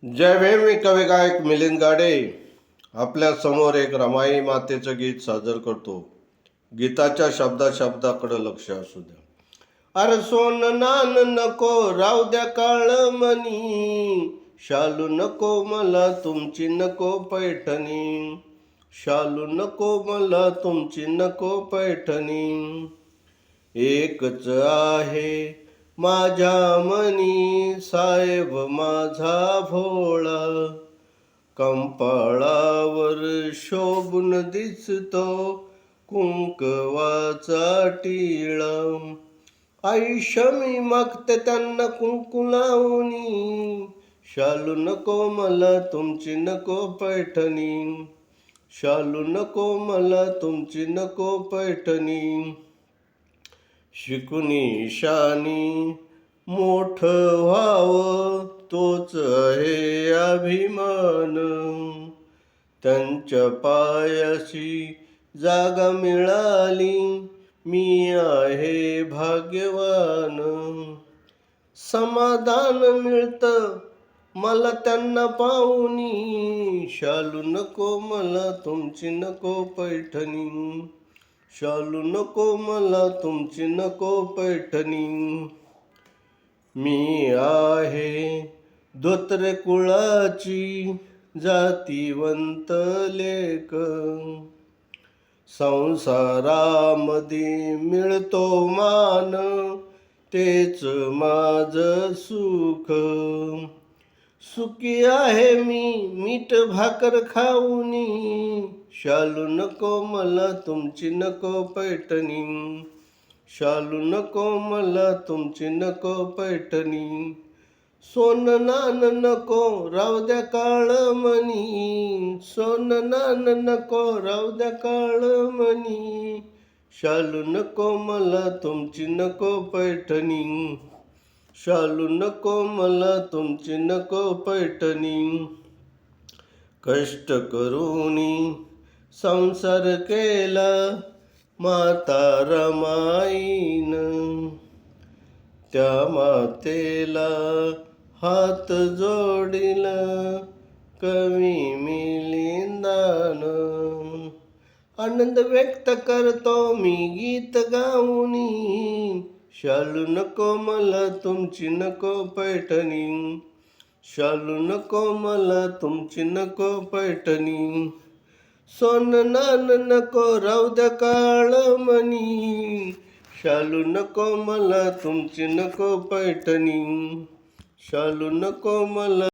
जय भीम. मी कवी गायक मिलिंद गाडे आपल्या समोर एक रमाई मातेचं गीत सादर करतो. गीताच्या शब्दाकडे लक्ष असू द्या. अरे सोन नान नको राहू द्या काळ मनी, शालू नको मला तुमची नको पैठणी, शालू नको मला तुमची नको पैठणी. एकच आहे माझ्या मनी साहेब माझा भोळा, कंपाळावर शोभून दिसतो कुंकवाचा टिळा. आयुष्य मी मागते त्यांना कुंकू लावणी, शालू नको मला तुमची नको पैठणी, शालू नको मला तुमची नको पैठणी. शिकुनी शानी मोठ व्हावं तोच आहे अभिमान, त्यांच्या पायाशी जागा मिळाली मी आहे भाग्यवान. समाधान मिळतं मला त्यांना पाहुनी, शालू नको मला तुमची नको पैठणी, शालू नको मला तुमची नको पैठणी. मी आहे धोत्रे कुळाची जातीवंत लेक, संसारामध्ये मिळतो मान तेच माझं सुख. सुखी आहे मी मीठ भाकर खाऊनी, शालू नको मला तुमची नको पैठणी, शालू नको मला तुमची नको पैठणी. सोन नान नको राहू द्या काळ मनी, सोन नान नको राहू द्या काळ मनी, शालू नको मला तुमची नको पैठणी, शालू नको मला तुमची नको पैठणी. कष्ट करूनी संसार केला माता रमाईन, त्या मातेला हात जोडिला कवी मिलिंदान. आनंद व्यक्त करतो मी गीत गाऊनी, शालू नको मला तुमची नको पैठणी, शालू नको मला तुमची नको पैठणी. सोन नान नको राहू द्या काळ मनी, शालू नको मला तुमची नको पैठणी, शालू नको मला